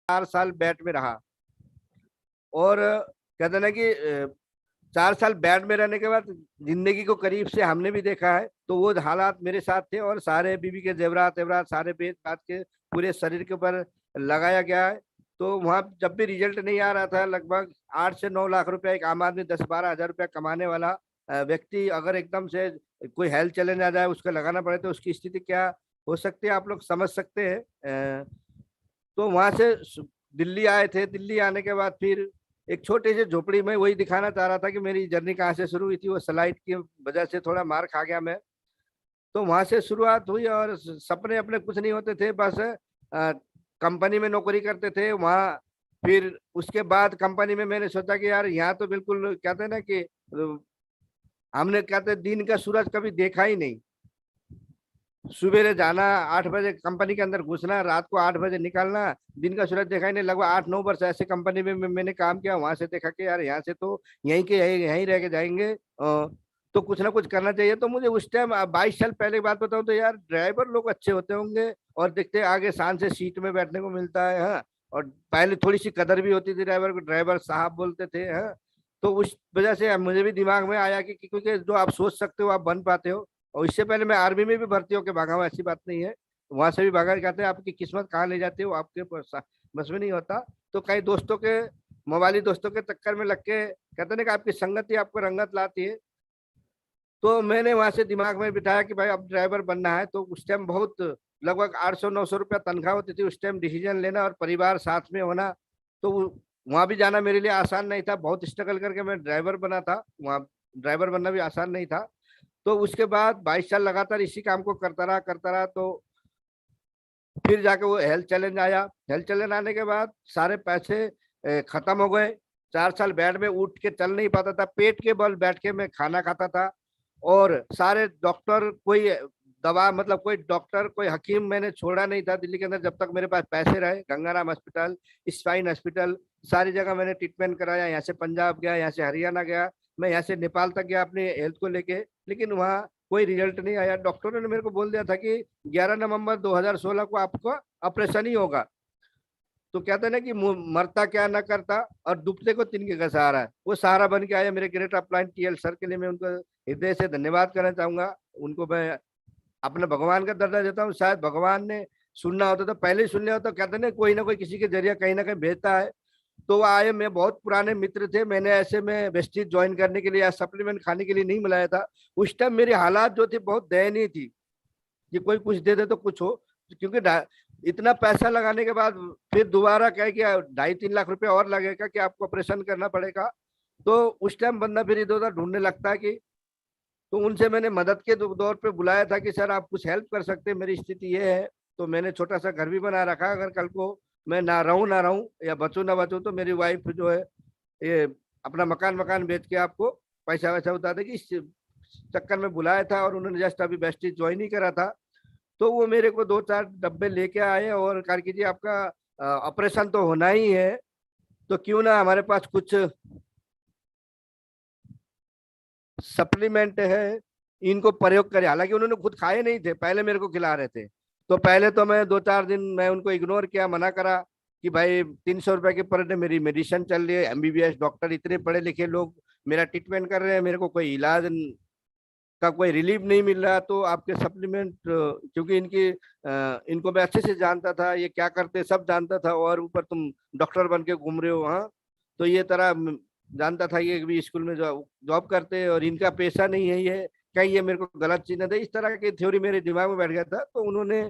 4 साल बेड में रहा। और कहते ना कि 4 साल बेड में रहने के बाद जिंदगी को करीब से हमने भी देखा है, तो वो हालात मेरे साथ थे। और सारे बीवी के जेवरात एवरात सारे बेच बात के पूरे शरीर के ऊपर लगाया गया है। तो वहां जब भी रिजल्ट नहीं आ रहा था, लगभग 8 से 9 लाख रुपया एक आम आदमी 10-12 हजार रुपया कमाने वाला व्यक्ति अगर एकदम से कोई हेल्थ चैलेंज आ जाए उसको लगाना पड़े तो उसकी स्थिति क्या हो सकती है, आप लोग समझ सकते हैं। तो वहां से दिल्ली आए थे। दिल्ली आने के बाद फिर एक छोटे से झोपड़ी में वही दिखाना चाह रहा था कि मेरी जर्नी कहाँ से शुरू हुई थी। वो स्लाइड की वजह से थोड़ा मार खा गया मैं। तो वहां से शुरुआत हुई और सपने अपने कुछ नहीं होते थे, बस कंपनी में नौकरी करते थे वहाँ। फिर उसके बाद कंपनी में मैंने सोचा कि यार यहाँ तो बिल्कुल कहते हैं ना कि हमने कहते दिन का सूरज कभी देखा ही नहीं। सुबेरे जाना, 8 बजे कंपनी के अंदर घुसना, रात को 8 बजे निकलना, दिन का सूरज देखा ही नहीं। लगभग 8-9 वर्ष ऐसे कंपनी में मैंने काम किया। वहां से देखा कि यार यहाँ से तो यहीं के यहीं रह के जाएंगे, तो कुछ ना कुछ करना चाहिए। तो मुझे उस टाइम 22 साल पहले की बात बताऊं तो यार ड्राइवर लोग अच्छे होते होंगे और देखते आगे शान से सीट में बैठने को मिलता है। हाँ, और पहले थोड़ी सी कदर भी होती थी ड्राइवर को, ड्राइवर साहब बोलते थे। हाँ, तो उस वजह से मुझे भी दिमाग में आया कि क्योंकि जो आप सोच सकते हो आप बन पाते हो। और इससे पहले मैं आर्मी में भी भर्ती होकर भागा हूँ, ऐसी बात नहीं है। वहां से भी भागा के कहते हैं आपकी किस्मत कहाँ ले जाती है वो आपके बस में नहीं होता। तो कई दोस्तों के मोबाइली दोस्तों के चक्कर में लग के कहते हैं कि आपकी संगत ही आपको रंगत लाती है। तो मैंने वहां से दिमाग में बिठाया कि भाई अब ड्राइवर बनना है। तो उस टाइम बहुत लगभग 800-900 रुपया तनख्वाह होती थी उस टाइम। डिसीजन लेना और परिवार साथ में होना, तो वहां भी जाना मेरे लिए आसान नहीं था। बहुत स्ट्रगल करके मैं ड्राइवर बना था वहाँ। ड्राइवर बनना भी आसान नहीं था। तो उसके बाद 22 साल लगातार इसी काम को करता रहा। तो फिर जाके वो हेल्थ चैलेंज आया। हेल्थ चैलेंज आने के बाद सारे पैसे खत्म हो गए। 4 साल बेड में उठ के चल नहीं पाता था, पेट के बल बैठ के मैं खाना खाता था। और सारे डॉक्टर, कोई दवा मतलब कोई डॉक्टर कोई हकीम मैंने छोड़ा नहीं था दिल्ली के अंदर जब तक मेरे पास पैसे रहे। गंगाराम हॉस्पिटल, स्पाइन हॉस्पिटल, सारी जगह मैंने ट्रीटमेंट कराया। यहाँ से पंजाब गया, यहाँ से हरियाणा गया, मैं यहाँ से नेपाल तक गया अपने हेल्थ को लेके, लेकिन वहाँ कोई रिजल्ट नहीं आया। डॉक्टरों ने मेरे को बोल दिया था कि 11 नवंबर 2016 को आपको ऑपरेशन ही होगा। तो कहते हैं ना कि मरता क्या ना करता और डूबते को तिनके का सहारा है। वो सहारा बन के आया मेरे ग्रेट अपलाइन टीएल सर के लिए मैं उनको हृदय से धन्यवाद करना चाहूंगा। उनको मैं अपने भगवान का दर्जा देता हूँ। शायद भगवान ने सुनना होता तो पहले ही सुन लिया होता। कहते ना कोई ना कोई किसी के जरिए कहीं ना कहीं भेजता है। तो वो आए, मैं बहुत पुराने मित्र थे। मैंने ऐसे में वेस्टीज ज्वाइन करने के लिए या सप्लीमेंट खाने के लिए नहीं मिलाया था। उस टाइम मेरी हालात जो थी बहुत दयनीय थी कि कोई कुछ दे दे तो कुछ हो। क्योंकि इतना पैसा लगाने के बाद फिर दोबारा क्या कि 2.5-3 लाख रुपया और लगेगा कि आपको ऑपरेशन करना पड़ेगा। तो उस टाइम बंदा फिर इधर उधर ढूंढने लगता है कि, तो उनसे मैंने मदद के दौर पे बुलाया था कि सर आप कुछ हेल्प कर सकते हैं, मेरी स्थिति ये है। तो मैंने छोटा सा घर भी बना रखा, अगर कल को मैं ना रहूं या बचूं ना बचूं तो मेरी वाइफ जो है ये अपना मकान मकान बेच के आपको पैसा वैसा बता देगी। इस चक्कर में बुलाया था और उन्होंने जस्ट अभी बेस्टी ज्वाइन ही करा था। तो वो मेरे को 2-4 डब्बे लेके आए और कहा कि जी आपका ऑपरेशन तो होना ही है, तो क्यों ना हमारे पास कुछ सप्लीमेंट है, इनको प्रयोग करें। हालांकि उन्होंने खुद खाए नहीं थे, पहले मेरे को खिला रहे थे। तो पहले तो मैं 2-4 दिन मैं उनको इग्नोर किया, मना करा कि भाई 300 रुपए के पर डे मेरी मेडिसिन चल रही है। एमबीबीएस डॉक्टर इतने पढ़े लिखे लोग मेरा ट्रीटमेंट कर रहे हैं, मेरे को कोई इलाज का कोई रिलीफ नहीं मिल रहा। तो आपके सप्लीमेंट, क्योंकि इनको मैं अच्छे से जानता था, ये क्या करते सब जानता था। और ऊपर तुम डॉक्टर बन के घूम रहे हो वहाँ, तो ये तरह जानता था ये भी स्कूल में जॉब करते हैं और इनका पैसा नहीं है, ये कहीं ये मेरे को गलत चीज न दे। इस तरह की थ्योरी मेरे दिमाग में बैठ गया था। तो उन्होंने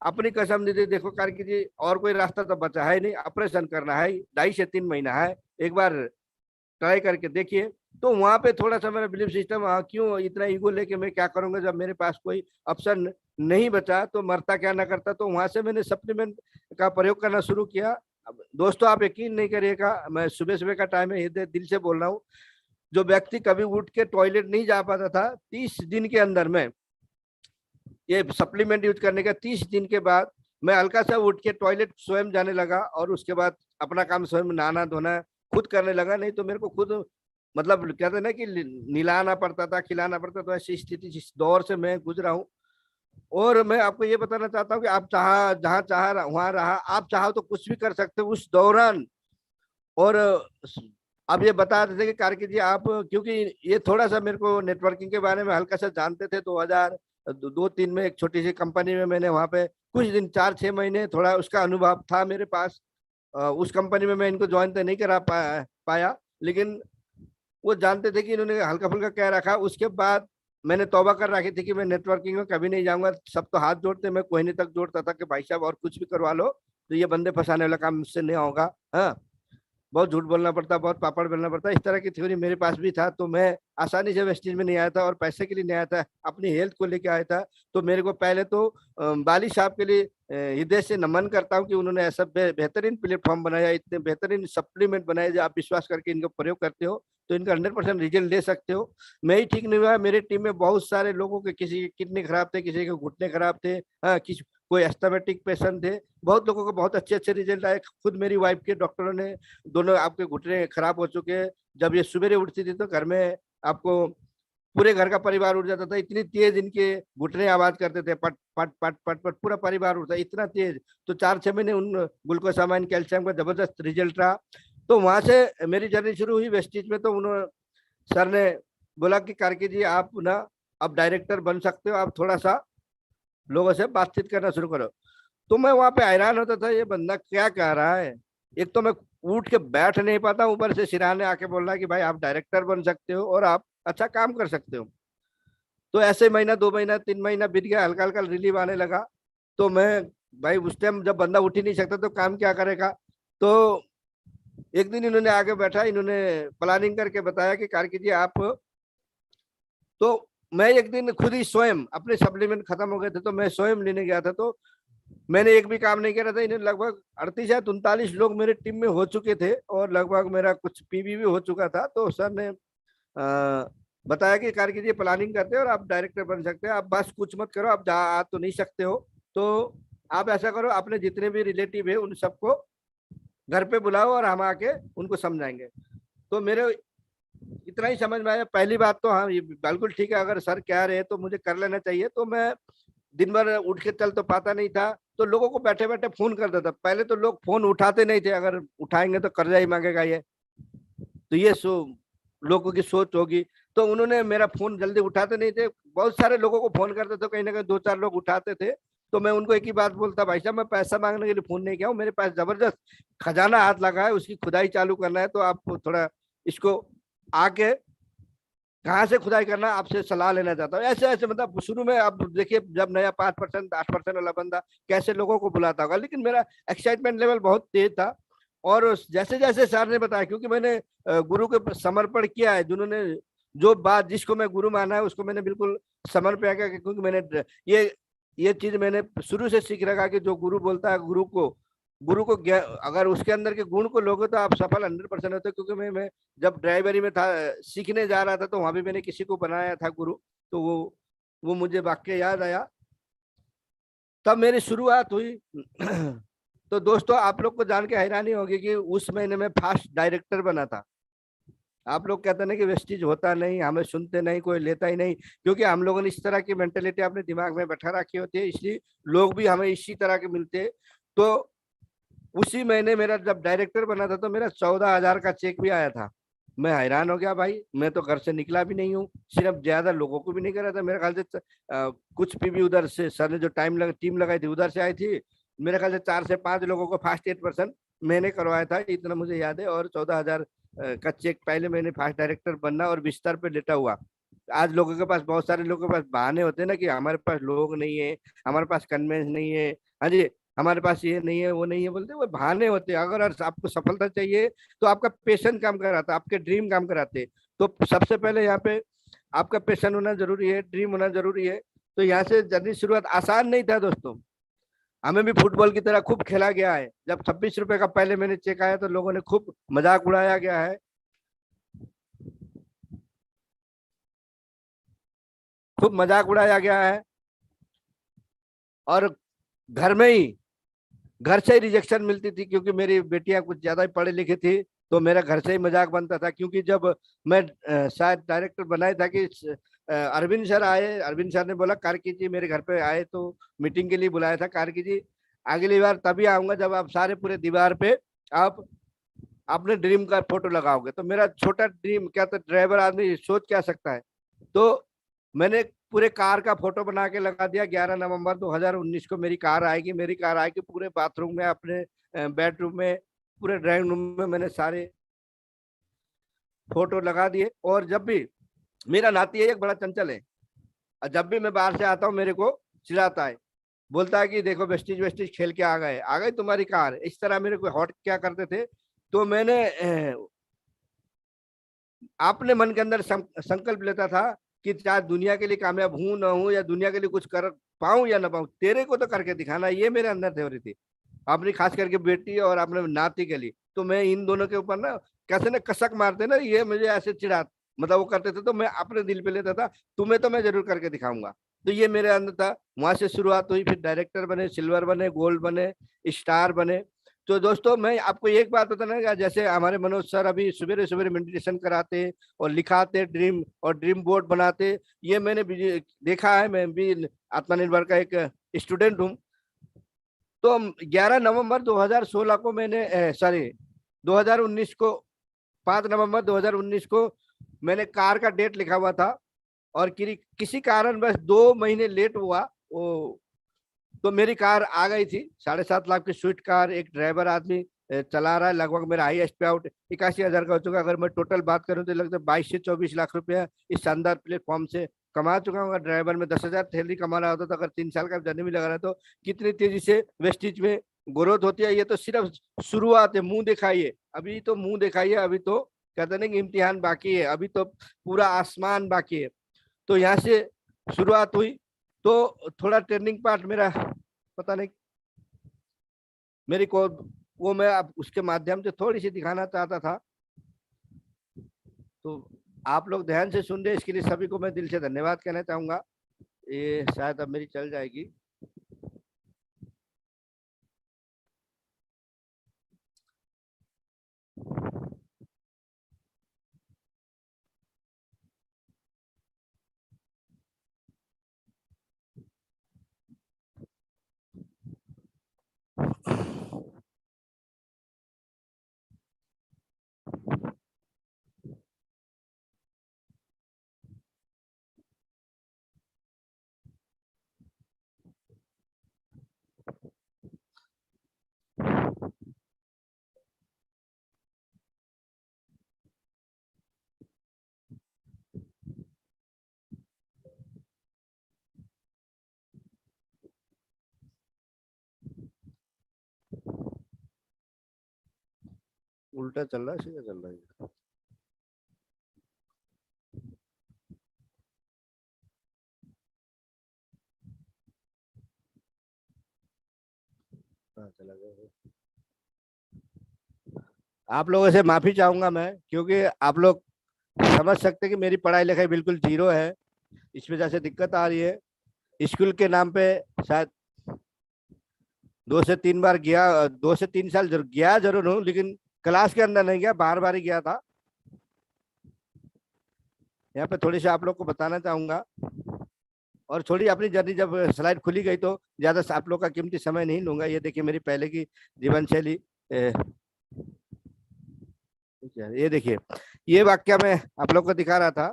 अपनी कसम दी थी, देखो कार्की जी और कोई रास्ता तो बचा है नहीं, ऑपरेशन करना है, 2.5 से 3 महीना है, एक बार ट्राई करके देखिए। तो वहां पे थोड़ा सा मेरा बिलीफ सिस्टम, हाँ क्यों इतना ईगो लेके मैं क्या करूंगा जब मेरे पास कोई ऑप्शन नहीं बचा, तो मरता क्या ना करता। तो वहां से मैंने सप्लीमेंट का प्रयोग करना शुरू किया। अब दोस्तों आप यकीन नहीं करिएगा, मैं सुबह सुबह का टाइम है, हृदय दिल से बोल रहा हूँ, जो व्यक्ति कभी उठ के टॉयलेट नहीं जा पाता था, 30 दिन के अंदर में ये सप्लीमेंट यूज करने का 30 दिन के बाद मैं हल्का सा उठ के टॉयलेट स्वयं जाने लगा और उसके बाद अपना काम स्वयं नहाना धोना खुद करने लगा। नहीं तो मेरे को खुद मतलब कहते ना कि निलाना पड़ता था, खिलाना पड़ता था। ऐसी स्थिति जिस दौर से मैं गुजरा हूँ, और मैं आपको ये बताना चाहता हूँ कि आप जहाँ चाह वहां रहा, आप चाहो तो कुछ भी कर सकते हो उस दौरान। और आप ये बता रहे थे कि कार्की जी आप, क्योंकि ये थोड़ा सा मेरे को नेटवर्किंग के बारे में हल्का सा जानते थे, 2002-3 में एक छोटी सी कंपनी में मैंने वहां पे कुछ दिन 4-6 महीने थोड़ा उसका अनुभव था मेरे पास। उस कंपनी में मैं इनको ज्वाइन तो नहीं करा पाया, लेकिन वो जानते थे कि इन्होंने हल्का फुल्का कह रखा। उसके बाद मैंने तौबा कर रखी थी कि मैं नेटवर्किंग में कभी नहीं जाऊंगा। सब तो हाथ जोड़ते, मैं कोहनी तक जोड़ता था कि भाई साहब और कुछ भी करवा लो, तो ये बंदे फंसाने वाला काम मुझसे नहीं होगा। हाँ, बहुत झूठ बोलना पड़ता, बहुत पापड़ बेलना पड़ता, इस तरह की थ्योरी मेरे पास भी था। तो मैं आसानी से वेस्टेज में नहीं आया था और पैसे के लिए नहीं आया था, अपनी हेल्थ को लेकर आया था। तो मेरे को पहले तो बाली साहब के लिए हृदय से नमन करता हूँ कि उन्होंने ऐसा बेहतरीन प्लेटफॉर्म बनाया, इतने बेहतरीन सप्लीमेंट बनाए जो आप विश्वास करके इनको प्रयोग करते हो तो इनका 100% रिजल्ट ले सकते हो। मैं ही ठीक नहीं हुआ, मेरे टीम में बहुत सारे लोगों के, किसी के किडनी खराब थे, किसी के घुटने खराब थे, हाँ, किसी कोई एस्थमेटिक पेशेंट थे। बहुत लोगों को बहुत अच्छे अच्छे रिजल्ट आए। खुद मेरी वाइफ के डॉक्टरों ने, दोनों आपके घुटने खराब हो चुके हैं, जब ये सवेरे उठती थी तो घर में आपको पूरे घर का परिवार उठ जाता था, इतनी तेज इनके घुटने आवाज करते थे, पट पट पट पट पट, पूरा परिवार उठता इतना तेज। तो 4-6 महीने उन ग्लूकोसामाइन कैल्शियम का जबरदस्त रिजल्ट रहा। तो वहां से मेरी जर्नी शुरू हुई वेस्टीज में। तो उन्होंने, सर ने बोला कि कार्की जी आप ना अब डायरेक्टर बन सकते हो, आप थोड़ा सा लोगों से बातचीत करना शुरू करो। तो मैं वहां पे हैरान होता था, ये बंदा क्या कह रहा है। एक तो मैं उठ के बैठ नहीं पाता, ऊपर से सिराने आके बोल रहा है कि भाई आप डायरेक्टर बन सकते हो और आप अच्छा काम कर सकते हो। तो ऐसे महीना, 2 महीना, 3 महीना बीत गया, हल्का हल्का रिलीव आने लगा। तो मैं, भाई उस टाइम जब बंदा उठ ही नहीं सकता तो काम क्या करेगा। तो एक दिन इन्होंने आगे बैठा, इन्होंने प्लानिंग करके बताया कि कार्की जी आप, तो मैं एक दिन खुद ही स्वयं, अपने सप्लीमेंट खत्म हो गए थे तो मैं स्वयं लेने गया था। तो मैंने एक भी काम नहीं किया था। इन्हें लगभग 38 या 39 लोग मेरे टीम में हो चुके थे और लगभग मेरा कुछ पीबी भी हो चुका था। तो सर ने बताया कि कार्य कीजिए, प्लानिंग करते हो और आप डायरेक्टर बन सकते हैं, आप बस कुछ मत करो, आप जा आ तो नहीं सकते हो। तो आप ऐसा करो, अपने जितने भी रिलेटिव है उन सबको घर पे बुलाओ और हम आके उनको समझाएंगे। तो मेरे इतना ही समझ में आया। पहली बात तो हाँ, ये बिल्कुल ठीक है, अगर सर कह रहे हैं तो मुझे कर लेना चाहिए। तो मैं दिन भर उठ के चल तो पाता नहीं था, तो लोगों को बैठे बैठे फोन करता था। पहले तो लोग फोन उठाते नहीं थे, अगर उठाएंगे तो कर्जा ही मांगेगा ये, तो ये लोगों की सोच होगी। तो उन्होंने मेरा फोन जल्दी उठाते नहीं थे, बहुत सारे लोगों को फोन करते थे, कहीं ना कहीं 2-4 लोग उठाते थे। तो मैं उनको एक ही बात बोलता, भाई साहब मैं पैसा मांगने के लिए फोन नहीं किया हूँ, मेरे पास जबरदस्त खजाना हाथ लगा है, उसकी खुदाई चालू करना है, तो आप थोड़ा इसको आके कहाँ से खुदाई करना आपसे सलाह लेना चाहता हूँ। ऐसे ऐसे मतलब शुरू में आप देखिए, जब नया 5% 8% वाला बंदा कैसे लोगों को बुलाता होगा, लेकिन मेरा एक्साइटमेंट लेवल बहुत तेज था। और जैसे जैसे सर ने बताया, क्योंकि मैंने गुरु के समर्पण किया है, जिन्होंने जो बात, जिसको मैं गुरु माना है उसको मैंने बिल्कुल समर्पण किया, क्योंकि मैंने ये चीज मैंने शुरू से सीख रखा कि जो गुरु बोलता है, गुरु को अगर उसके अंदर के गुण को लोगे तो आप सफल 100% होते। क्योंकि मैं जब ड्राइवरी में था, सीखने जा रहा था, तो वहां भी मैंने किसी को बनाया था गुरु। तो वो मुझे वाक्य याद आया, तब मेरी शुरुआत हुई। तो दोस्तों, आप लोग को जान के हैरानी होगी कि उस महीने में फास्ट डायरेक्टर बना था। आप लोग कहते ना कि वेस्टिज होता नहीं, हमें सुनते नहीं, कोई लेता ही नहीं, क्योंकि हम लोगों ने इस तरह की मेंटेलिटी अपने दिमाग में बैठा रखी होती है, इसलिए लोग भी हमें इसी तरह के मिलते हैं। तो उसी महीने मेरा जब डायरेक्टर बना था तो मेरा 14,000 का चेक भी आया था। मैं हैरान हो गया, भाई मैं तो घर से निकला भी नहीं हूँ, सिर्फ ज्यादा लोगों को भी नहीं करा था मेरे ख्याल से। कुछ पीबी उधर से सर ने जो टीम लगाई थी उधर से आई थी। मेरे ख्याल से 4 से 5 लोगों को फास्ट 8% मैंने करवाया था, इतना मुझे याद है। और 14,000 का चेक पहले मैंने फास्ट डायरेक्टर बनना और बिस्तर पे लेटा हुआ। आज लोगों के पास, बहुत सारे लोगों के पास बहाने होते हैं ना कि हमारे पास लोग नहीं है, हमारे पास कन्वेंस नहीं है, हाँ जी, हमारे पास ये नहीं है, वो नहीं है, बोलते वो बहाने होते हैं। अगर आपको सफलता चाहिए तो आपका पैशन काम कराता, आपके ड्रीम काम कराते। तो सबसे पहले यहाँ पे आपका पैशन होना जरूरी है, ड्रीम होना जरूरी है। तो यहाँ से जर्नी शुरुआत आसान नहीं था दोस्तों। हमें भी फुटबॉल की तरह खूब खेला गया है। जब 26 रुपए का पहले मैंने चेक आया तो लोगों ने खूब मजाक उड़ाया गया है, खूब मजाक उड़ाया गया है। और घर में ही, घर से ही रिजेक्शन मिलती थी, क्योंकि मेरी बेटियां कुछ ज्यादा ही पढ़े लिखे थी। तो मेरा घर से ही मजाक बनता था, क्योंकि जब मैं शायद डायरेक्टर बनाया था कि अरविंद सर आए, अरविंद सर ने बोला कार्की जी मेरे घर पे आए तो मीटिंग के लिए बुलाया था। कार्की जी अगली बार तभी आऊंगा जब आप सारे पूरे दीवार पे आप अपने ड्रीम का फोटो लगाओगे। तो मेरा छोटा ड्रीम क्या, तो ड्राइवर आदमी सोच क्या सकता है। तो मैंने पूरे कार का फोटो बना के लगा दिया। 11 नवंबर 2019 को मेरी कार आएगी, मेरी कार आएगी पूरे बाथरूम में, अपने बेडरूम में, पूरे ड्राइंग रूम में मैंने सारे फोटो लगा दिए। और जब भी मेरा नाती है एक बड़ा चंचल है, और जब भी मैं बाहर से आता हूँ मेरे को चिढ़ाता है, बोलता है कि देखो वेस्टिज वेस्टिज खेल के आ गए तुम्हारी कार। इस तरह मेरे को हॉट क्या करते थे। तो मैंने अपने मन के अंदर संकल्प लेता था कि चाहे दुनिया के लिए कामयाब हूं ना हूं, या दुनिया के लिए कुछ कर पाऊं या ना पाऊं, तेरे को तो करके दिखाना। ये मेरे अंदर थ्योरी थी, अपनी खास करके बेटी और अपने नाती के लिए। तो मैं इन दोनों के ऊपर ना कैसे ना कसक मारते ना, ये मुझे ऐसे चिढ़ा मतलब वो करते थे, तो मैं अपने दिल पे लेता था तुम्हें तो मैं जरूर करके दिखाऊंगा। तो ये मेरे अंदर था। वहां से शुरुआत हुई, फिर डायरेक्टर बने, सिल्वर बने, गोल्ड बने, स्टार बने। तो दोस्तों मैं आपको एक बात बताना है, जैसे हमारे मनोज सर अभी सवेरे सवेरे मेडिटेशन कराते और लिखाते ड्रीम, और ड्रीम बोर्ड बनाते, ये मैंने भी देखा है। मैं भी आत्मनिर्भर का एक स्टूडेंट हूँ। तो 11 नवंबर 2016 को मैंने सॉरी 2019 को 5 नवंबर 2019 को मैंने कार का डेट लिखा हुआ था, और किसी कारण बस 2 महीने लेट हुआ वो। तो मेरी कार आ गई थी, 7.5 लाख की स्विफ्ट कार, एक ड्राइवर आदमी चला रहा है। लगभग मेरा हाईएस्ट पे आउट 81,000 का हो चुका। अगर मैं टोटल बात करूं तो लगता है 22 से 24 लाख रुपया इस शानदार प्लेटफॉर्म से कमा चुका हूँ। ड्राइवर में 10,000 सैलरी कमा रहा होता तो अगर 3 साल का जर्नी भी लगा रहा है, तो कितनी तेजी से वेस्टिज में ग्रोथ होती है। ये तो सिर्फ शुरुआत है, मुंह दिखाइए, अभी तो मुंह दिखाइए, अभी तो कहते नहीं कि इम्तिहान बाकी है, अभी तो पूरा आसमान बाकी है। तो यहाँ से शुरुआत हुई। तो थोड़ा ट्रेनिंग पार्ट मेरा पता नहीं मेरी को, वो मैं अब उसके माध्यम से थोड़ी सी दिखाना चाहता था। तो आप लोग ध्यान से सुन रहे, इसके लिए सभी को मैं दिल से धन्यवाद कहना चाहूंगा। ये शायद अब मेरी चल जाएगी। उल्टा चल रहा है, सीधा चल रहा है? हाँ, चला गया। आप लोगों से माफी चाहूंगा मैं, क्योंकि आप लोग समझ सकते हैं कि मेरी पढ़ाई लिखाई बिल्कुल जीरो है। इस वजह से दिक्कत आ रही है। स्कूल के नाम पे शायद 2 से 3 बार गया, 2 से 3 साल जरूर गया जरूर हूँ, लेकिन क्लास के अंदर नहीं गया, बाहर बार ही गया था। यहाँ पे थोड़ी सी आप लोग को बताना चाहूंगा। और थोड़ी अपनी जर्नी जब स्लाइड खुली गई तो ज्यादा आप लोग का कीमती समय नहीं लूंगा। ये देखिए मेरी पहले की जीवन शैली। ये देखिए, ये वाक्य मैं आप लोग को दिखा रहा था।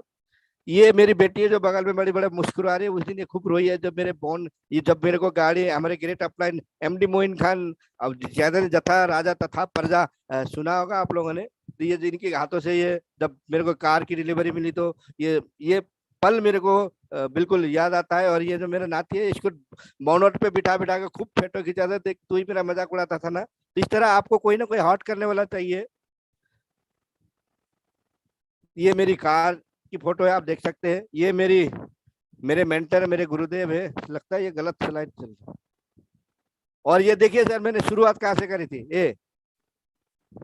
ये मेरी बेटी है जो बगल में बड़ी बड़े मुस्कुरा रही है। उस दिन ये खूब रोई है जब मेरे बोन, ये जब मेरे को गाड़ी, हमारे great upline MD Moin Khan, अब ज्यादा जथा राजा तथा प्रजा सुना होगा आप लोगों ने। तो ये जिनके हाथों से ये जब मेरे को कार की डिलीवरी मिली, तो ये पल मेरे को बिल्कुल याद आता है। और ये जो मेरा नाती है, इसको बोनट पे बिठा बिठा के खूब फोटो खिंचाता था, तू ही मेरा मजाक उड़ाता था ना। तो इस तरह आपको कोई ना कोई हॉट करने वाला चाहिए। ये मेरी कार की फोटो है, आप देख सकते हैं। ये मेरे मेंटर, मेरे गुरुदेव है। लगता है ये गलत स्लाइड चल रहा है। और ये देखिए सर, मैंने शुरुआत कहाँ से करी थी। ये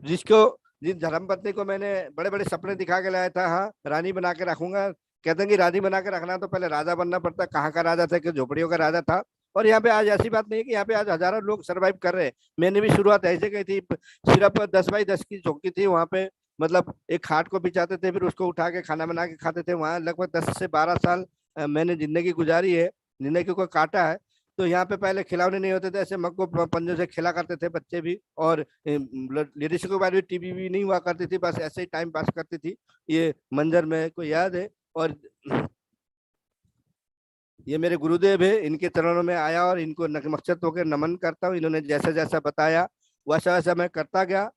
जिसको जिस धर्मपत्नी को मैंने बड़े बड़े सपने दिखा के लाया था, हाँ रानी बना के रखूंगा। कहते हैं कि रानी बना के रखना तो पहले राजा बनना पड़ता। कहाँ का राजा था कि झोपड़ियों का राजा था। और यहाँ पे आज ऐसी बात नहीं है कि यहाँ पे आज हजारों लोग सरवाइव कर रहे हैं। मैंने भी शुरुआत ऐसे की थी, सिर्फ 10 बाई 10 की झोंकी थी वहां पे। मतलब एक खाट को बिछाते थे, फिर उसको उठा के खाना बना के खाते थे। वहां लगभग 10 से 12 साल मैंने जिंदगी गुजारी है, जिंदगी को काटा है। तो यहाँ पे पहले खिलौने नहीं होते थे, ऐसे मग को पंजों से खेला करते थे बच्चे भी, और लेडीज के बारे में टीवी भी नहीं हुआ करती थी, बस ऐसे ही टाइम पास करती थी। ये मंजर मेरे को याद है। और ये मेरे गुरुदेव है, इनके चरणों में आया और इनको नतमस्तक होकर नमन करता हूँ। इन्होंने जैसा जैसा बताया वैसा वैसा मैं करता गया।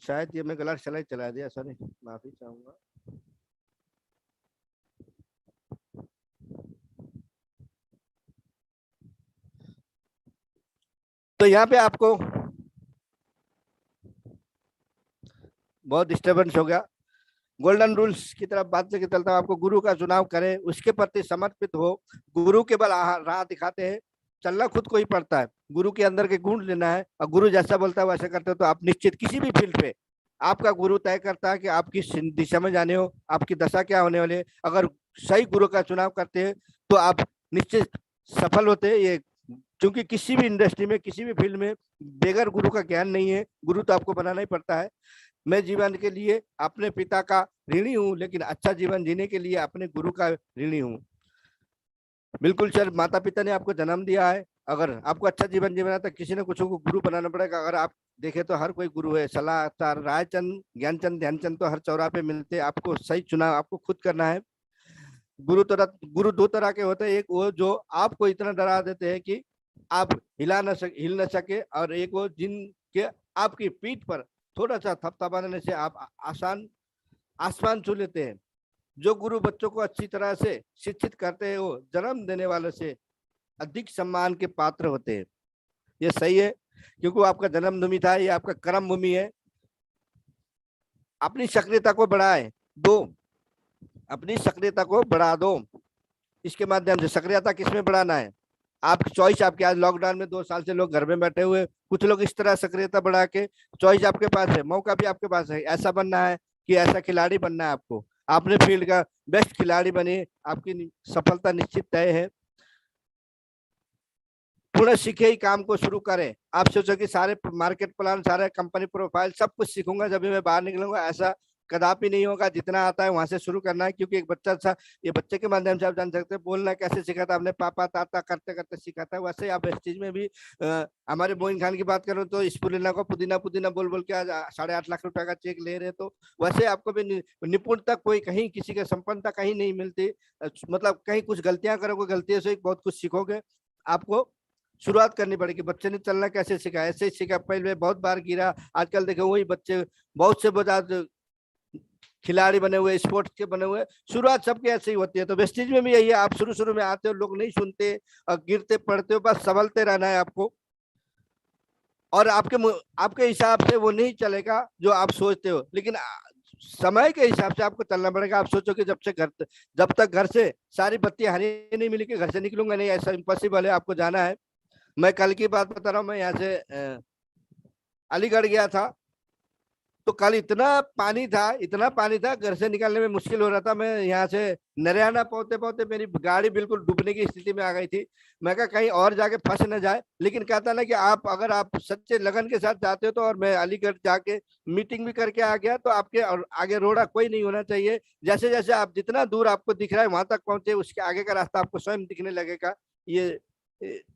शायद ये मैं गलत स्लाइड चला दिया, सॉरी, माफी चाहूंगा। तो यहाँ पे आपको बहुत डिस्टरबेंस हो गया। गोल्डन रूल्स की तरफ बात लेके चलता हूँ आपको। गुरु का चुनाव करें, उसके प्रति समर्पित हो। गुरु केवल राह दिखाते हैं, चलना खुद को ही पड़ता है। गुरु के अंदर के गुण लेना है, और गुरु जैसा बोलता है वैसा करते हो तो आप निश्चित किसी भी फील्ड पे आपका गुरु तय करता है कि आप किस दिशा में जाने हो, आपकी दशा क्या होने वाली है। अगर सही गुरु का चुनाव करते हैं तो आप निश्चित सफल होते हैं। ये क्योंकि किसी भी इंडस्ट्री में, किसी भी फील्ड में बेगर गुरु का ज्ञान नहीं है। गुरु तो आपको बनाना ही पड़ता है। मैं जीवन के लिए अपने पिता का ऋणी हूँ, लेकिन अच्छा जीवन जीने के लिए अपने गुरु का ऋणी हूँ। बिल्कुल सर, माता पिता ने आपको जन्म दिया है, अगर आपको अच्छा जीवन जीना है तो किसी ने कुछ को गुरु बनाना पड़ेगा। अगर आप देखें तो हर कोई गुरु है। सलाहकार रायचंद, ज्ञानचंद, ध्यानचंद तो हर चौराहे पे मिलते हैं। आपको सही चुनाव आपको खुद करना है। गुरु दो तरह के होते हैं, एक वो जो आपको इतना डरा देते हैं कि आप हिल न सके, और एक वो जिनके आपकी पीठ पर थोड़ा सा थपथपाने से आप आसान आसमान छू लेते हैं। जो गुरु बच्चों को अच्छी तरह से शिक्षित करते हैं वो जन्म देने वालों से अधिक सम्मान के पात्र होते हैं। ये सही है, क्योंकि वो आपका जन्मभूमि था, ये आपका कर्म भूमि है। अपनी सक्रियता को बढ़ाए दो, अपनी सक्रियता को बढ़ा दो। इसके माध्यम से सक्रियता किसमें बढ़ाना है, आप चॉइस आपके। आज लॉकडाउन में 2 साल से लोग घर में बैठे हुए, कुछ लोग इस तरह सक्रियता बढ़ा के, चॉइस आपके पास है, मौका भी आपके पास है। ऐसा बनना है कि ऐसा खिलाड़ी बनना है आपको, आपने फील्ड का बेस्ट खिलाड़ी बने, आपकी सफलता निश्चित तय है। पूरा सीखे ही काम को शुरू करें। आप सोचो कि सारे मार्केट प्लान, सारे कंपनी प्रोफाइल सब कुछ सीखूंगा जब भी मैं बाहर निकलूंगा, ऐसा कदापि नहीं होगा। जितना आता है वहां से शुरू करना है, क्योंकि एक बच्चा सा, ये बच्चे के माध्यम से आप जान सकते हैं बोलना कैसे सीखा था आपने, पापा ताता करते करते सीखा था। वैसे आप इस चीज में भी हमारे मोइन खान की बात करूं तो स्पुलिना को पुदीना पुदीना बोल बोल के आज 8.5 लाख रुपए का चेक ले रहे। तो वैसे आपको भी निपुणता कोई कहीं किसी के संपन्नता कहीं नहीं मिलती। मतलब कहीं कुछ गलतियां करोगे, गलतियों से बहुत कुछ सीखोगे। आपको शुरुआत करनी पड़ेगी। बच्चे ने चलना कैसे सीखा, ऐसे ही सीखा। पहले बहुत बार गिरा, आजकल देखो वही बच्चे बहुत से बजाज खिलाड़ी बने हुए, स्पोर्ट्स के बने हुए। शुरुआत सबके ऐसे ही होती है। तो वेस्टेज में भी यही है, आप शुरू शुरू में आते हो, लोग नहीं सुनते और गिरते पड़ते हो, बस संभलते रहना है आपको। और आपके हिसाब से वो नहीं चलेगा जो आप सोचते हो, लेकिन समय के हिसाब से आपको चलना पड़ेगा। आप सोचो कि जब तक घर से सारी बत्तियां हरी नहीं मिली कि घर से निकलूंगा नहीं, ऐसा इम्पॉसिबल है। आपको जाना है। मैं कल की बात बता रहा हूँ, मैं यहाँ से अलीगढ़ गया था। तो कल इतना पानी था, इतना पानी था, घर से निकलने में मुश्किल हो रहा था। मैं यहाँ से नरियाना पहुंचते पहुंचते मेरी गाड़ी बिल्कुल डूबने की स्थिति में आ गई थी। मैं कहा कहीं और जाके फंस न जाए। लेकिन कहता ना कि आप अगर आप सच्चे लगन के साथ जाते हो तो, और मैं अलीगढ़ जाके मीटिंग भी करके आ गया, तो आपके और आगे रोड़ा कोई नहीं होना चाहिए। जैसे जैसे आप जितना दूर आपको दिख रहा है वहां तक पहुंचे, उसके आगे का रास्ता आपको स्वयं दिखने लगेगा। ये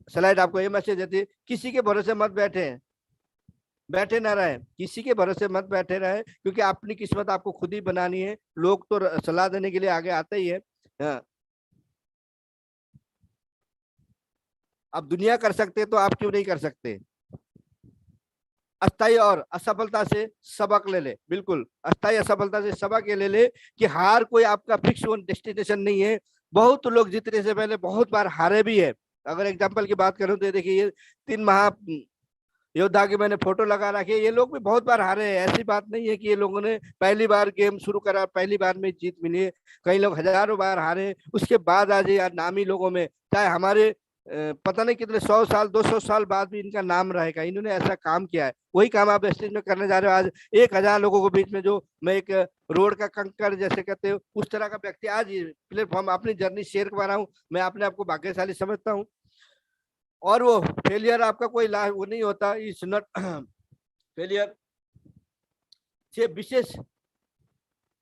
स्लाइड आपको ये मैसेज देती है, किसी के भरोसे मत बैठे, बैठे ना रहे, किसी के भरोसे मत बैठे रहे, क्योंकि अपनी किस्मत आपको खुद ही बनानी है। लोग तो सलाह देने के लिए आगे आते ही है। हाँ। अब दुनिया कर सकते तो आप क्यों नहीं कर सकते। अस्थाई और असफलता से सबक ले ले, बिल्कुल अस्थाई असफलता से सबक ये ले ले कि हार कोई आपका फिक्स डेस्टिनेशन नहीं है। बहुत लोग जीतने से पहले बहुत बार हारे भी है। अगर एग्जाम्पल की बात करूं तो देखिए, ये 3 योद्धा की मैंने फोटो लगा रखी है। ये लोग भी बहुत बार हारे हैं। ऐसी बात नहीं है कि ये लोगों ने पहली बार गेम शुरू करा पहली बार में जीत मिली है। कई लोग हजारों बार हारे, उसके बाद आज यार नामी लोगों में, चाहे हमारे पता नहीं कितने 100 साल 200 साल बाद भी इनका नाम रहेगा। इन्होंने ऐसा काम किया है, वही काम आप स्टेज में करने जा रहे हो। आज 1,000 लोगों के बीच में जो मैं एक रोड का कंकड़ जैसे कहते हो उस तरह का व्यक्ति आज प्लेटफॉर्म अपनी जर्नी शेयर कर रहा हूँ। मैं अपने आपको भाग्यशाली समझता हूँ। और वो फेलियर आपका कोई वो नहीं होता, इज नॉट फेलियर। से विशेष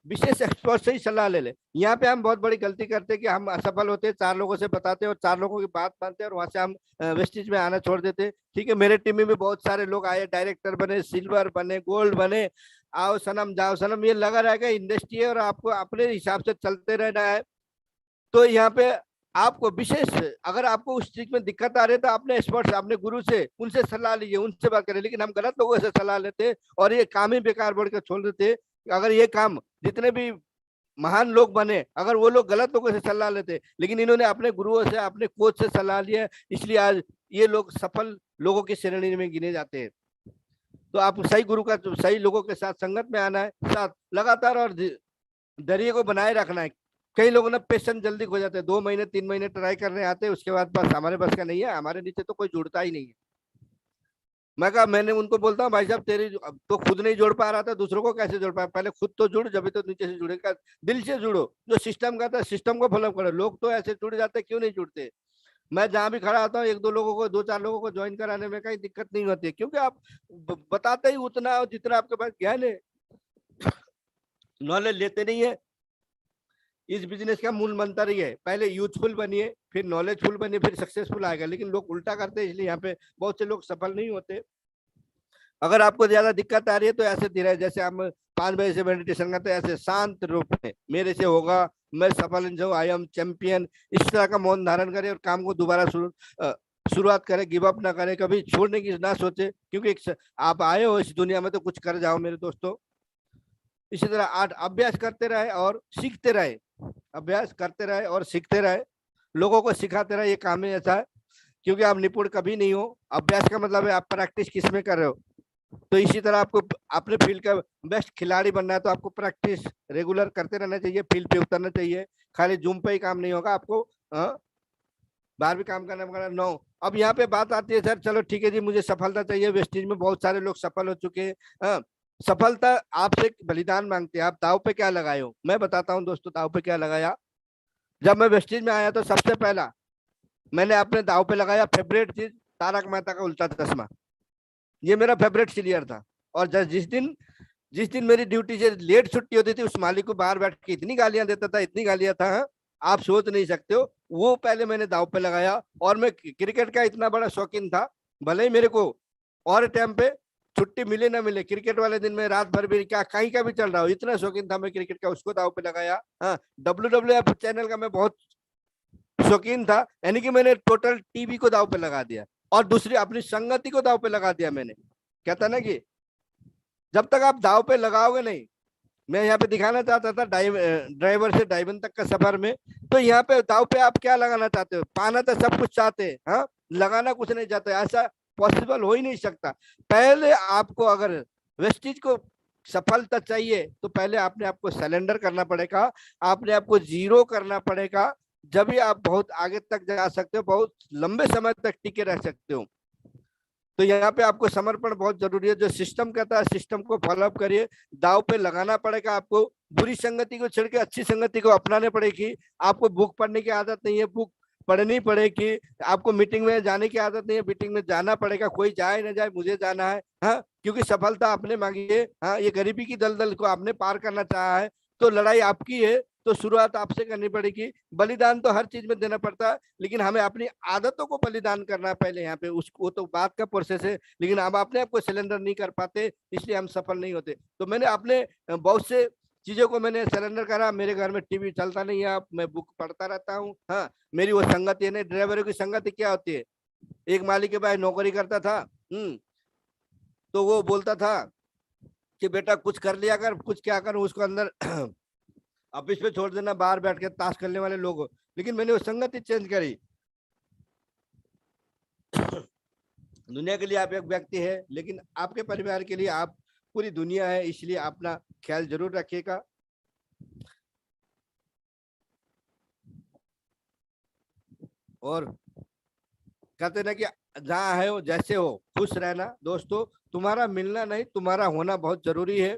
विशेष एक्सपर्ट से ही सलाह ले ले। यहाँ पे हम बहुत बड़ी गलती करते हैं कि हम असफल होते हैं, 4 लोगों से बताते हैं और 4 लोगों की बात मानते हैं और वहां से हम वेस्टेज में आना छोड़ देते हैं। ठीक है, मेरे टीम में भी बहुत सारे लोग आए, डायरेक्टर बने, सिल्वर बने, गोल्ड बने, आओ सनम जाओ सनम, ये लगा रहेगा। इंडस्ट्री है और आपको अपने हिसाब से चलते रहना है। तो यहाँ पे आपको विशेष, अगर आपको उस चीज में दिक्कत आ रही है तो अपने एक्सपर्ट, अपने गुरु से, उनसे सलाह लीजिए, उनसे बात करें। लेकिन हम गलत लोगों से सलाह लेते और ये काम ही बेकार बढ़ के छोड़ देते। अगर ये काम जितने भी महान लोग बने, अगर वो लोग गलत लोगों से सलाह लेते, लेकिन इन्होंने अपने गुरुओं से, अपने कोच से सलाह लिया, इसलिए आज ये लोग सफल लोगों की श्रेणी में गिने जाते हैं। तो आप सही गुरु का, सही लोगों के साथ संगत में आना है, साथ लगातार और धैर्य को बनाए रखना है। कई लोगों ने पेशेंस जल्दी खो जाते हैं, 2 महीने 3 महीने ट्राई करने आते हैं, उसके बाद बस हमारे बस का नहीं है, हमारे नीचे तो कोई जुड़ता ही नहीं है। मैंने उनको बोलता हूँ भाई साहब तेरी तो खुद नहीं जोड़ पा रहा था, दूसरों को कैसे जोड़ पाया? पहले खुद तो जुड़, जब तो नीचे से जुड़ेगा। दिल से जुड़ो, जो सिस्टम का था सिस्टम को फॉलो करो। लोग तो ऐसे जुड़ जाते, क्यों नहीं जुड़ते? मैं जहां भी खड़ा होता हूँ, 1-2 लोगों को, 2-4 लोगों को ज्वाइन कराने में कहीं दिक्कत नहीं होती है, क्योंकि आप बताते ही उतना जितना आपके पास ज्ञान है, नॉलेज लेते नहीं है। इस बिजनेस का मूल मंत्र ही है, पहले यूजफुल बनिए, फिर नॉलेजफुल बनिए, फिर सक्सेसफुल आएगा। लेकिन लोग उल्टा करते हैं, इसलिए यहाँ पे बहुत से लोग सफल नहीं होते। अगर आपको ज्यादा दिक्कत आ रही है तो ऐसे धीरे, जैसे हम 5 बजे से मेडिटेशन करते हैं, ऐसे शांत रूप में मेरे से होगा, मैं सफल इंसान, आई एम चैंपियन, इस तरह का मौन धारण करें और काम को दोबारा शुरुआत करें। गिव अप ना करें, कभी छोड़ने की ना सोचे, क्योंकि आप आए हो इस दुनिया में तो कुछ कर जाओ मेरे दोस्तों। इसी तरह अभ्यास करते रहे और सीखते रहे, अभ्यास करते रहे और सीखते रहे, लोगों को सिखाते रहे। ये काम ही ऐसा है, क्योंकि आप निपुण कभी नहीं हो। अभ्यास का मतलब है आप प्रैक्टिस किस में कर रहे हो। तो इसी तरह आपको अपने फील्ड का बेस्ट खिलाड़ी बनना है तो आपको प्रैक्टिस रेगुलर करते रहना चाहिए, फील्ड पे उतरना चाहिए। खाली जूम पे ही काम नहीं होगा, आपको बाहर भी काम करना पड़ेगा। 9 अब यहाँ पे बात आती है, सर चलो ठीक है जी, मुझे सफलता चाहिए, वेस्टेज में बहुत सारे लोग सफल हो चुके हैं। सफलता आपसे बलिदान मांगते हैं। आप दाव पे क्या लगाए हो? मैं बताता हूँ दोस्तों, दाव पे क्या लगाया। जब मैं वेस्टेज में आया तो सबसे पहला मैंने अपने दाव पे लगाया फेवरेट चीज, तारक मेहता का उल्टा चश्मा। ये मेरा फेवरेट सीरियल था। और जिस दिन मेरी ड्यूटी से लेट छुट्टी होती थी, उस मालिक को बाहर बैठ के इतनी गालियां देता था, इतनी गालियां था, आप सोच नहीं सकते हो। वो पहले मैंने दाव पे लगाया। और मैं क्रिकेट का इतना बड़ा शौकीन था, भले ही मेरे को और टाइम पे छुट्टी मिले ना मिले, क्रिकेट वाले दिन में रात भर भी क्या कहीं का भी चल रहा हो, इतना शौकीन था मैं क्रिकेट का, उसको दाव पे लगाया। हाँ, WWF चैनल का मैं बहुत शौकीन था, यानी कि मैंने टोटल टीवी को दाव पे लगा दिया और दूसरी अपनी संगति को दाव पे लगा दिया। मैंने कहता ना कि जब तक आप दाव पे लगाओगे नहीं, मैं यहाँ पे दिखाना चाहता था ड्राइवर से डायमंड तक का सफर में। तो यहाँ पे दाव पे आप क्या लगाना चाहते हो? पाना तो सब कुछ चाहते हैं, हाँ, लगाना कुछ नहीं चाहते। ऐसा पॉसिबल हो ही नहीं सकता। पहले आपको अगर वेस्टेज को सफलता चाहिए तो पहले आपने आपको सरेंडर करना पड़ेगा, आपने आपको जीरो करना पड़ेगा। जब भी आप बहुत आगे तक जा सकते हो, बहुत लंबे समय तक टिके रह सकते हो। तो यहाँ पे आपको समर्पण बहुत जरूरी है। जो सिस्टम कहता है सिस्टम को फॉलो अप करिए। दाव पे लगाना पड़ेगा आपको। बुरी संगति को छोड़ के अच्छी संगति को अपनाने पड़ेगी। आपको बुक पढ़ने की आदत नहीं है, बुक पढ़नी पड़ेगी। आपको मीटिंग में जाने की आदत नहीं है, मीटिंग में जाना पड़ेगा। कोई जाए ना जाए, मुझे जाना है, हाँ, क्योंकि सफलता आपने मांगी है। हाँ, ये गरीबी की दलदल को आपने पार करना चाहा है, तो लड़ाई आपकी है, तो शुरुआत आपसे करनी पड़ेगी। बलिदान तो हर चीज में देना पड़ता है, लेकिन हमें अपनी आदतों को बलिदान करना है पहले। यहाँ पे उसको तो बात का प्रोसेस है, लेकिन हम अपने आप को सिलेंडर नहीं कर पाते, इसलिए हम सफल नहीं होते। तो मैंने अपने बहुत से चीजों को मैंने सरेंडर करा। मेरे घर में टीवी चलता नहीं है, मैं बुक पढ़ता रहता हूँ। हाँ, मेरी वो संगति है नहीं। ड्राइवरों की संगति क्या होती है? एक मालिक के पास नौकरी करता था, तो वो बोलता था कि बेटा कुछ कर लिया कर, कुछ क्या कर, उसको अंदर ऑफिस पे छोड़ देना, बाहर बैठ के ताश खेलने वाले लोग। लेकिन मैंने वो संगति चेंज करी। दुनिया के लिए आप एक व्यक्ति है, लेकिन आपके परिवार के लिए आप पूरी दुनिया है, इसलिए अपना ख्याल जरूर रखिएगा। और कहते ना कि जहाँ है वो जैसे हो खुश रहना। दोस्तों, तुम्हारा मिलना नहीं, तुम्हारा होना बहुत जरूरी है।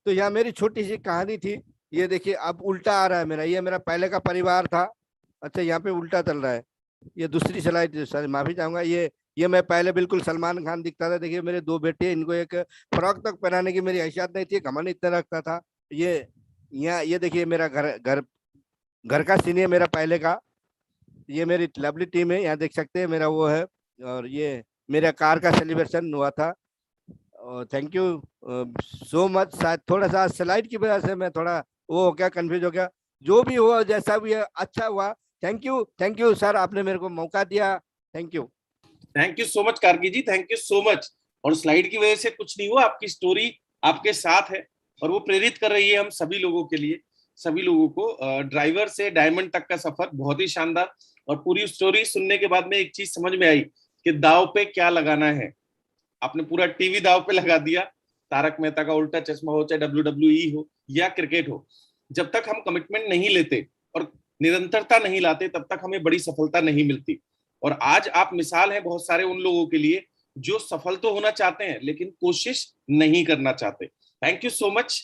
तो यहाँ मेरी छोटी सी कहानी थी। ये देखिए अब उल्टा आ रहा है मेरा, ये मेरा पहले का परिवार था। अच्छा, यहाँ पे उल्टा चल रहा है। ये दूसरी स्लाइड, सर माफी चाहूंगा, ये ये मैं पहले बिल्कुल सलमान खान दिखता था। देखिए मेरे दो बेटे, इनको एक फ्रॉक तक पहनाने की मेरी हैसियत नहीं थी, घमंड इतना रखता था। ये यहाँ ये देखिए मेरा घर घर घर का सीन है मेरा पहले का। ये मेरी लवली टीम है, यहाँ देख सकते हैं मेरा वो है। और ये मेरा कार का सेलिब्रेशन हुआ था। और थैंक यू सो मच। शायद थोड़ा सा स्लाइड की वजह से मैं थोड़ा वो हो गया, कंफ्यूज हो गया। जो भी हुआ, जैसा भी है, अच्छा हुआ। थैंक यू सर, आपने मेरे को मौका दिया। Thank you so much Karki ji, thank you so much. और स्लाइड की वजह से कुछ नहीं हुआ, आपकी स्टोरी आपके साथ है और वो प्रेरित कर रही है हम सभी लोगों के लिए, सभी लोगों को। ड्राइवर से डायमंड तक का सफर बहुत ही शानदार। और पूरी स्टोरी सुनने के बाद में एक चीज समझ में आई कि दाव पे क्या लगाना है। आपने पूरा टीवी दाव पे लगा दिया। तारक मेहता का उल्टा चश्मा हो, चाहे WWE हो या क्रिकेट हो, जब तक हम कमिटमेंट नहीं लेते और निरंतरता नहीं लाते, तब तक हमें बड़ी सफलता नहीं मिलती। और आज आप मिसाल हैं बहुत सारे उन लोगों के लिए जो सफल तो होना चाहते हैं लेकिन कोशिश नहीं करना चाहते। थैंक यू सो मच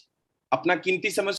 अपना कीमती समय